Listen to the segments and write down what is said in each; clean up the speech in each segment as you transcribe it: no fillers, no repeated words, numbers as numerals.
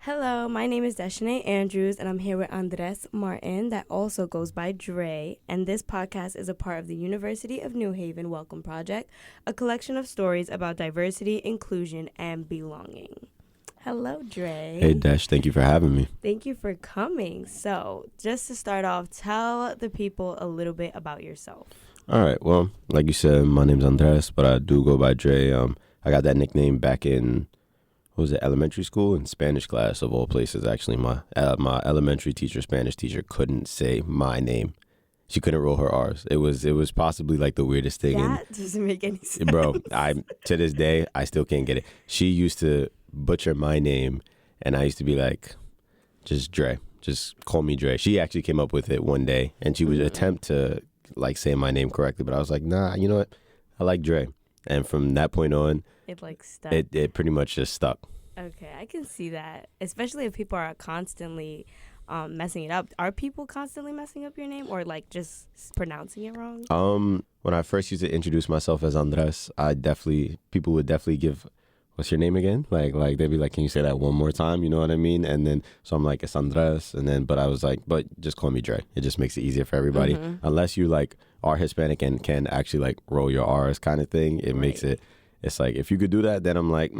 Hello, my name is Desheania Andrews, and I'm here with Andres Martin, that also goes by Dre. And this podcast is a part of the University of New Haven Welcome Project, a collection of stories about diversity, inclusion, and belonging. Hello, Dre. Hey, Desh. Thank you for having me. Thank you for coming. So, just to start off, tell the people a little bit about yourself. All right. Well, like you said, my name's Andres, but I do go by Dre. I got that nickname back in, elementary school in Spanish class of all places. Actually, my elementary teacher, Spanish teacher, couldn't say my name. She couldn't roll her R's. It was possibly like the weirdest thing. That doesn't make any sense. Bro, to this day, I still can't get it. She used to butcher my name, and I used to be like, just Dre. Just call me Dre. She actually came up with it one day, and she would attempt to like say my name correctly, but I was like, nah, you know what? I like Dre. And from that point on, it like stuck. It pretty much just stuck. Okay, I can see that, especially if people are constantly messing it up. Are people constantly messing up your name or like just pronouncing it wrong? When I first used to introduce myself as Andres, people would definitely give, what's your name again? Like they'd be like, can you say that one more time? You know what I mean? And then, so I'm like, it's Andres. And then, but I was like, but just call me Dre. It just makes it easier for everybody. Mm-hmm. Unless you like are Hispanic and can actually like roll your R's kind of thing. It makes it, it's like, if you could do that, then I'm like,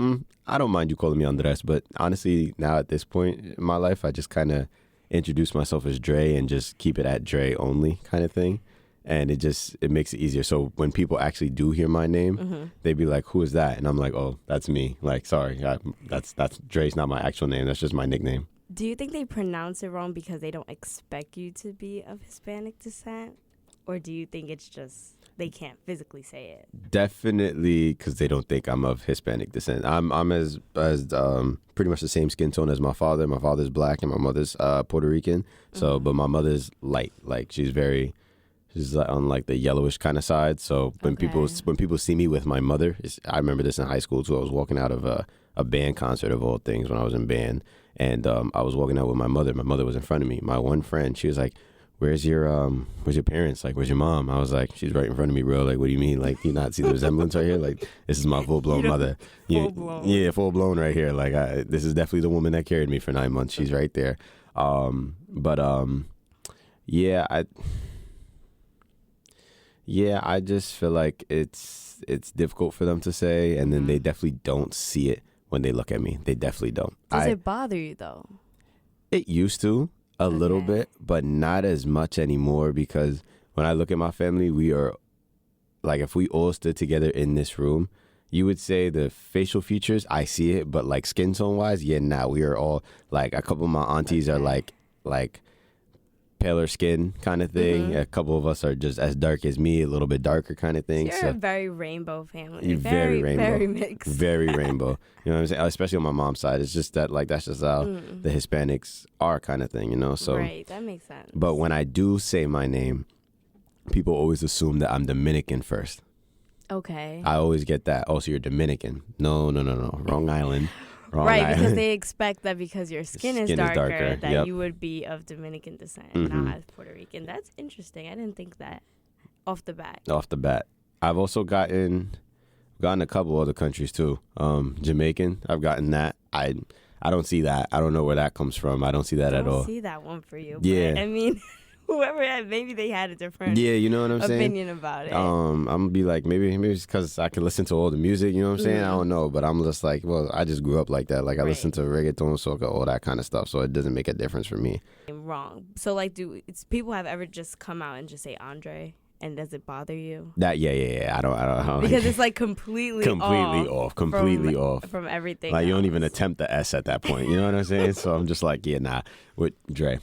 I don't mind you calling me Andres. But honestly, now at this point in my life, I just kind of introduce myself as Dre and just keep it at Dre only kind of thing. And it makes it easier. So when people actually do hear my name, they'd be like, who is that? And I'm like, oh, that's me. Like, sorry, that's Dre's not my actual name. That's just my nickname. Do you think they pronounce it wrong because they don't expect you to be of Hispanic descent? Or do you think it's just they can't physically say it? Definitely because they don't think I'm of Hispanic descent. I'm as pretty much the same skin tone as my father. My father's black and my mother's Puerto Rican. So, but my mother's light. Like, she's on like the yellowish kind of side. So when people see me with my mother, I remember this in high school too. I was walking out of a band concert of all things when I was in band, and I was walking out with my mother. My mother was in front of me. My one friend, she was like, where's your parents? Like, where's your mom? I was like, she's right in front of me, bro. Like, what do you mean? Like, you not see the resemblance right here? Like, this is my full-blown mother. Yeah, full-blown right here. Like, this is definitely the woman that carried me for 9 months. She's right there. I just feel like it's difficult for them to say, and then they definitely don't see it when they look at me. They definitely don't. Does it bother you, though? It used to. A little bit, but not as much anymore, because when I look at my family, we are, like, if we all stood together in this room, you would say the facial features, I see it, but like skin tone wise, we are all, like, a couple of my aunties are like paler skin kind of thing. A couple of us are just as dark as me, a little bit darker kind of thing. You're a very rainbow family. Very rainbow. Very mixed. Very rainbow. You know what I'm saying? Especially on my mom's side. It's just that, like, that's just how the Hispanics are kind of thing, you know? So, right, that makes sense. But when I do say my name, people always assume that I'm Dominican first. Okay. I always get that. Oh, so you're Dominican. No. Wrong island. Because they expect that because your skin is darker that you would be of Dominican descent, not as Puerto Rican. That's interesting. I didn't think that off the bat. I've also gotten a couple other countries too. Jamaican, I've gotten that. I don't see that. I don't know where that comes from. I don't see that at all. I don't see that one for you. Yeah. But, I mean, whoever maybe they had a different you know what I'm saying? Opinion about it. I'm gonna be like, maybe it's because I can listen to all the music, you know what I'm saying? I don't know, but I'm just like, well, I just grew up like that. Like, I listen to reggaeton, soca, all that kind of stuff, so it doesn't make a difference for me. Wrong. So, like, people have ever just come out and just say Andre? And does it bother you? That I don't because it's like completely off from everything. Like, else. You don't even attempt the S at that point. You know what I'm saying? So I'm just like, with Dre.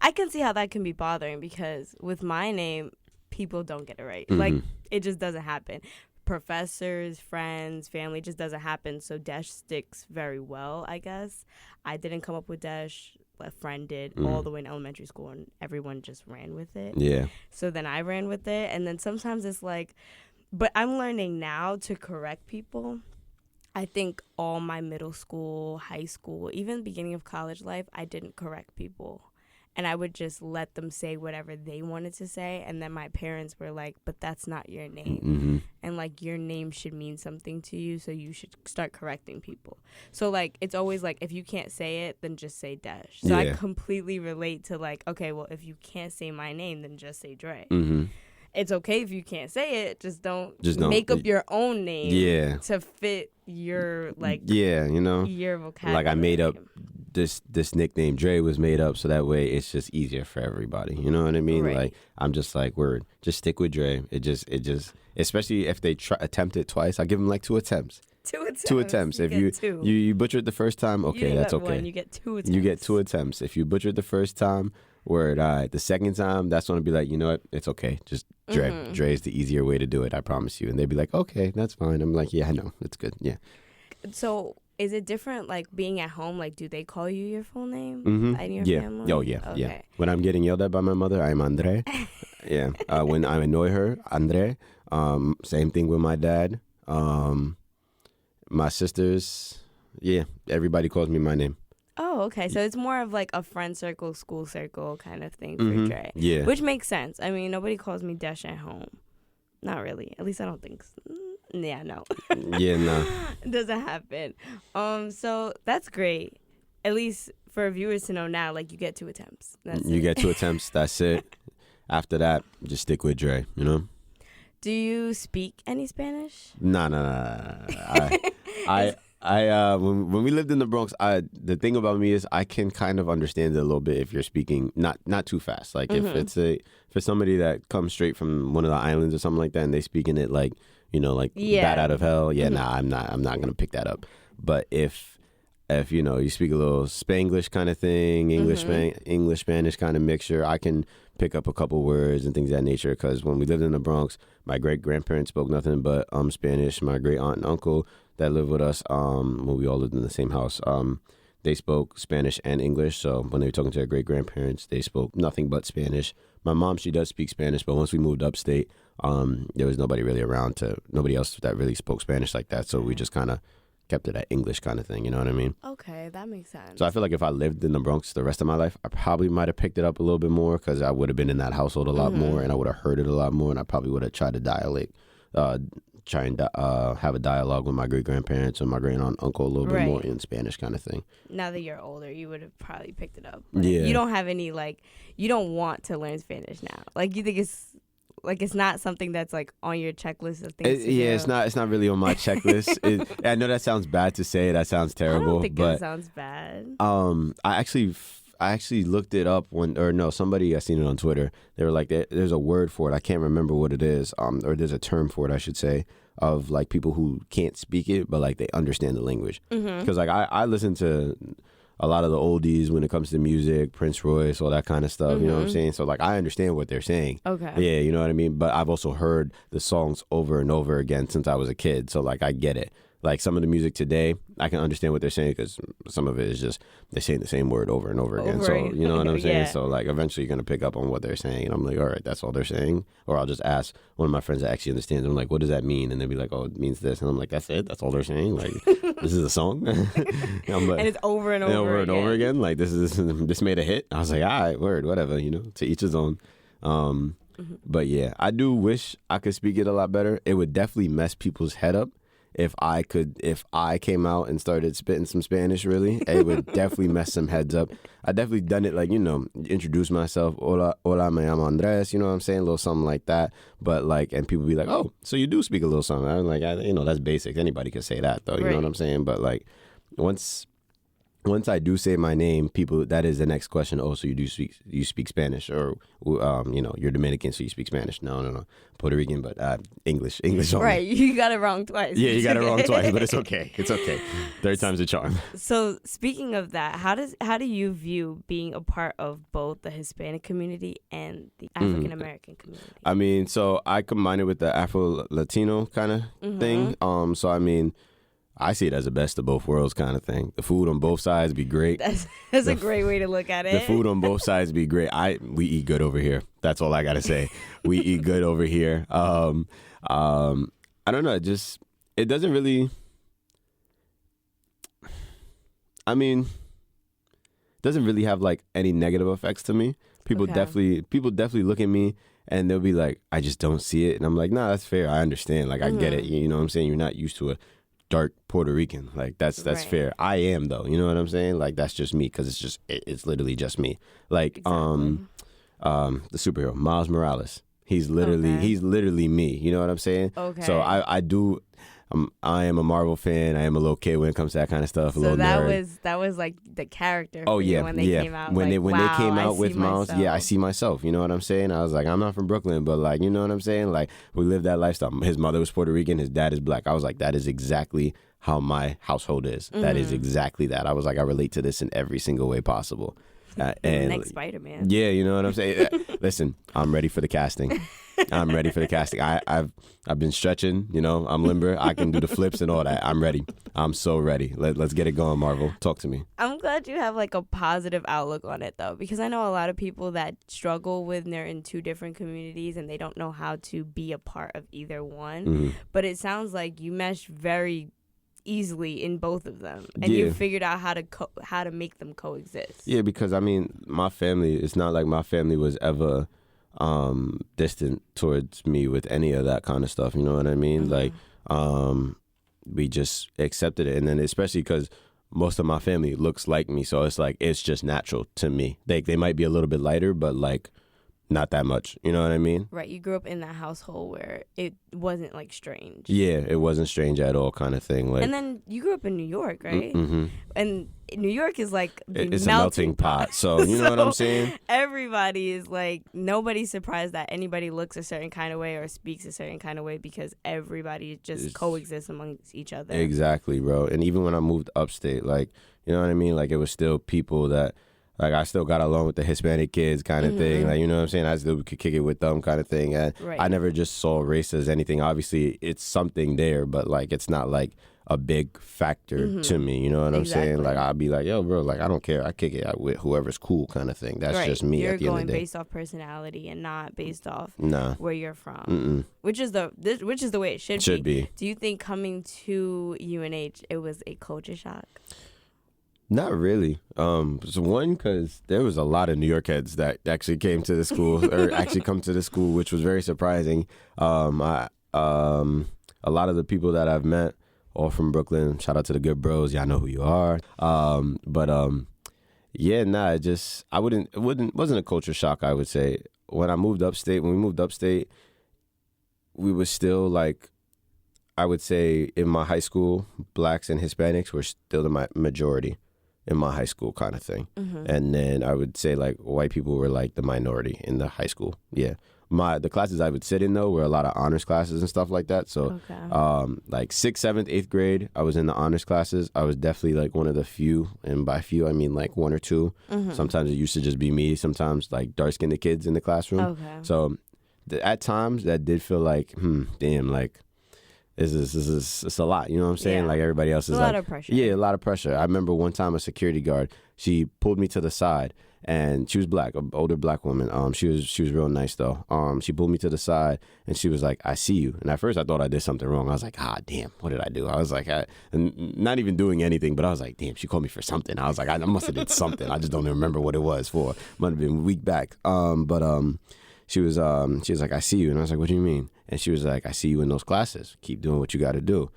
I can see how that can be bothering because with my name, people don't get it right. Like, it just doesn't happen. Professors, friends, family, just doesn't happen. So Desh sticks very well, I guess. I didn't come up with Desh. A friend did all the way in elementary school, and everyone just ran with it. Yeah. So then I ran with it, and then sometimes it's like, but I'm learning now to correct people. I think all my middle school, high school, even beginning of college life, I didn't correct people. And I would just let them say whatever they wanted to say. And then my parents were like, but that's not your name. And like your name should mean something to you, so you should start correcting people. So like it's always like if you can't say it, then just say Desh. So I completely relate to like, okay, well if you can't say my name, then just say Dre. Mm-hmm. It's okay if you can't say it, just don't make up your own name to fit your like your vocabulary. Like I made up this nickname Dre was made up so that way it's just easier for everybody. You know what I mean? Right. Like I'm just like word, just stick with Dre. It just especially if they attempt it twice, I give them like 2 attempts. 2 attempts. If you butcher it the first time, okay, that's okay. You get 2 attempts. You get 2 attempts. If you butcher it the first time, word, all right. The second time, that's when I'll be like, you know what? It's okay. Just Dre. Mm-hmm. Dre is the easier way to do it. I promise you. And they'd be like, okay, that's fine. I'm like, yeah, I know. It's good. Yeah. So is it different, like being at home? Like, do they call you your full name in your family? Oh, yeah. Okay. Yeah. When I'm getting yelled at by my mother, I'm Andre. Yeah. When I annoy her, Andre. Same thing with my dad. My sisters. Yeah. Everybody calls me my name. Oh, okay. So it's more of like a friend circle, school circle kind of thing for Dre. Yeah. Which makes sense. I mean, nobody calls me Desh at home. Not really. At least I don't think so. Yeah, no. Yeah, no. It doesn't happen. So that's great. At least for viewers to know now, like you get 2 attempts. You get 2 attempts. That's it. After that, just stick with Dre, you know? Do you speak any Spanish? Nah. When we lived in the Bronx, the thing about me is I can kind of understand it a little bit if you're speaking not too fast. Like if it's somebody that comes straight from one of the islands or something like that, and they speaking it like bat out of hell. Yeah, nah, I'm not gonna pick that up. But if you speak a little Spanglish kind of thing, English Spanish kind of mixture, I can pick up a couple words and things of that nature. Because when we lived in the Bronx, my great grandparents spoke nothing but Spanish. My great aunt and uncle that lived with us when we all lived in the same house, they spoke Spanish and English. So when they were talking to their great grandparents, they spoke nothing but Spanish. My mom, she does speak Spanish, but once we moved upstate, there was nobody really around nobody else that really spoke Spanish like that. So we just kind of kept it at English kind of thing, you know what I mean? Okay, that makes sense. So I feel like if I lived in the Bronx the rest of my life, I probably might have picked it up a little bit more because I would have been in that household a lot more, and I would have heard it a lot more, and I probably would have tried to have a dialogue with my great grandparents and my great aunt and uncle a little bit more in Spanish kind of thing. Now that you're older, you would have probably picked it up. Yeah. You don't have any you don't want to learn Spanish now. Like you think it's not something that's like on your checklist of things to do. It's not really on my checklist. I know that sounds bad to say. That sounds terrible. I don't think but it sounds bad. I actually looked it up somebody I seen it on Twitter. They were like, there's a word for it. I can't remember what it is. Or there's a term for it, I should say, of like people who can't speak it, but like they understand the language. Because like I listen to a lot of the oldies when it comes to music, Prince Royce, all that kind of stuff. You know what I'm saying? So like I understand what they're saying. Okay. Yeah, you know what I mean? But I've also heard the songs over and over again since I was a kid. So like I get it. Like some of the music today, I can understand what they're saying because some of it is just they're saying the same word over and over again. So you know what I'm saying? So like eventually you're going to pick up on what they're saying. And I'm like, all right, that's all they're saying. Or I'll just ask one of my friends that actually understands. I'm like, what does that mean? And they'll be like, oh, it means this. And I'm like, that's it? That's all they're saying? Like, this is a song? And it's over and over and over again. Like, this made a hit. I was like, all right, word, whatever, to each his own. But yeah, I do wish I could speak it a lot better. It would definitely mess people's head up. If I came out and started spitting some Spanish, really, it would definitely mess some heads up. I definitely done it, like, introduce myself, hola, me llamo Andres, you know what I'm saying, a little something like that. But like, and people be like, oh, so you do speak a little something. I'm like, that's basic. Anybody could say that, though. You know what I'm saying? But like, once I do say my name, people, that is the next question. Oh, so you speak Spanish, or you're Dominican, so you speak Spanish? No, Puerto Rican, but English only. Right, you got it wrong twice. Yeah, you got it wrong twice, but it's okay. It's okay. Third time's a charm. So speaking of that, how do you view being a part of both the Hispanic community and the African American community? I mean, so I combine it with the Afro Latino kind of thing. So I mean, I see it as the best of both worlds kind of thing. The food on both sides be great. That's a great way to look at it. The food on both sides be great. We eat good over here. That's all I got to say. We eat good over here. I don't know. It doesn't really, I mean, it doesn't really have like any negative effects to me. People definitely look at me and they'll be like, I just don't see it. And I'm like, nah, that's fair. I understand. Like, I get it. You know what I'm saying? You're not used to a dark Puerto Rican. Like, that's Right. fair. I am, though. You know what I'm saying? Like, that's just me because it's literally just me. Like, Exactly. the superhero, Miles Morales. He's literally me. You know what I'm saying? Okay. So I am a Marvel fan. I am a little kid when it comes to that kind of stuff. A So little nerd. that was like the character. Oh for you yeah, when they came out. When like, they came wow, out I with see Miles, myself. yeah, I see myself. You know what I'm saying? I was like, I'm not from Brooklyn, but like, you know what I'm saying? Like, we lived that lifestyle. His mother was Puerto Rican, his dad is black. I was like, that is exactly how my household is. That is exactly that. I was like, I relate to this in every single way possible. And next Spider-Man. yeah, you know what I'm saying? Listen, I'm ready for the casting. I'm ready for the casting. I've been stretching, you know, I'm limber. I can do the flips and all that. I'm ready. I'm so ready. Let's get it going, Marvel. Talk to me. I'm glad you have like a positive outlook on it though, because I know a lot of people that struggle when they're in two different communities and they don't know how to be a part of either one. But it sounds like you mesh very easily in both of them, and you figured out how to make them coexist. Yeah, because I mean, my family, it's not like my family was ever distant towards me with any of that kind of stuff, you know what I mean? Like we just accepted it, and then especially because most of my family looks like me, so it's like it's just natural to me. They might be a little bit lighter, but like not that much, you know what I mean? Right, you grew up in that household where it wasn't like strange. Yeah, it wasn't strange at all, kind of thing. Like, and then you grew up in New York, right? And New York is like it's a melting pot. So you know what I'm saying? Everybody is like, nobody's surprised that anybody looks a certain kind of way or speaks a certain kind of way because everybody just coexists amongst each other. Exactly, bro. And even when I moved upstate, like, you know what I mean? Like, it was still people that, like, I still got along with the Hispanic kids kind of thing. Like, you know what I'm saying? I still could kick it with them kind of thing. And I never just saw race as anything. Obviously, it's something there, but, like, it's not, like, a big factor to me. You know what I'm saying? Like, I'll be like, yo, bro, like, I don't care. I kick it with whoever's cool kind of thing. That's just me at the end of the day. You're going based off personality and not based off where you're from, which is the way it should be. Do you think coming to UNH, it was a culture shock? Not really. So one, because there was a lot of New York heads that actually came to the school or actually come to the school, which was very surprising. A lot of the people that I've met, all from Brooklyn. Shout out to the good bros. Y'all know who you are. Yeah, nah. It wasn't a culture shock. I would say when we moved upstate, we were still like, I would say in my high school, blacks and Hispanics were still the majority in my high school kind of thing. And then I would say like white people were like the minority in the high school. Yeah. The classes I would sit in though were a lot of honors classes and stuff like that. So like 6th, 7th, 8th grade, I was in the honors classes. I was definitely like one of the few, and by few I mean like one or two. Sometimes it used to just be me, sometimes like dark-skinned kids in the classroom. So at times that did feel like, damn, like it's a lot, you know what I'm saying? Like everybody else is like, a lot of pressure. Yeah, a lot of pressure. I remember one time a security guard, she pulled me to the side, and she was black, an older black woman. She was real nice though. She pulled me to the side and she was like, "I see you." And at first I thought I did something wrong. I was like, damn, what did I do? I was like, not even doing anything, but I was like, damn, she called me for something. I was like, I must have did something. I just don't even remember what it was for. Might have been a week back. She was like, "I see you." And I was like, "What do you mean?" And she was like, "I see you in those classes. Keep doing what you got to do."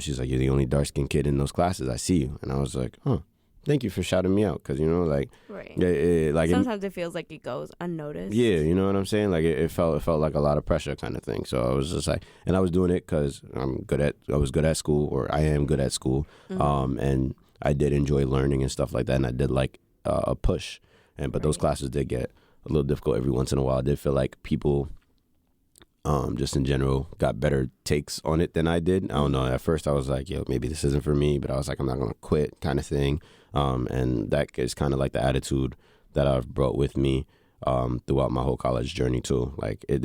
She's like, "You're the only dark-skinned kid in those classes. I see you." And I was like, "Huh. Thank you for shouting me out," because, you know, like, like sometimes it feels like it goes unnoticed. Yeah, you know what I'm saying? Like it felt like a lot of pressure kind of thing. So I was just like, and I was doing it because I was good at school, or I am good at school, and I did enjoy learning and stuff like that, and I did like a push, but those classes did get a little difficult every once in a while. I did feel like people, just in general, got better takes on it than I did. I don't know. At first I was like, yo, maybe this isn't for me, but I was like, I'm not going to quit kind of thing. And that is kind of like the attitude that I've brought with me throughout my whole college journey too. Like it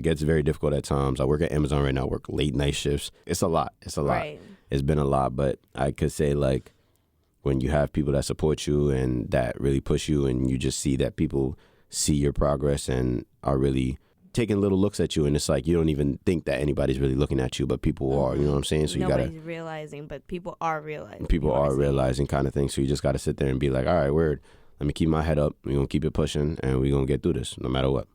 gets very difficult at times. I work at Amazon right now, work late night shifts. It's a lot. Right. It's been a lot, but I could say like when you have people that support you and that really push you, and you just see that people see your progress and are really taking little looks at you, and it's like you don't even think that anybody's really looking at you, but people are, you know what I'm saying? So nobody's realizing, but people are realizing. People are realizing kind of thing. So you just got to sit there and be like, all right, word. let me keep my head up. We're going to keep it pushing, and we're going to get through this no matter what.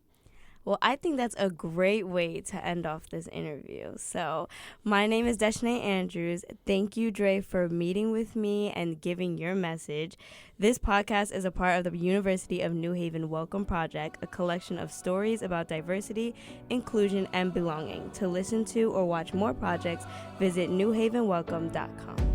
Well, I think that's a great way to end off this interview. So my name is Desheania Andrews. Thank you, Dre, for meeting with me and giving your message. This podcast is a part of the University of New Haven Welcome Project, a collection of stories about diversity, inclusion, and belonging. To listen to or watch more projects, visit newhavenwelcome.com.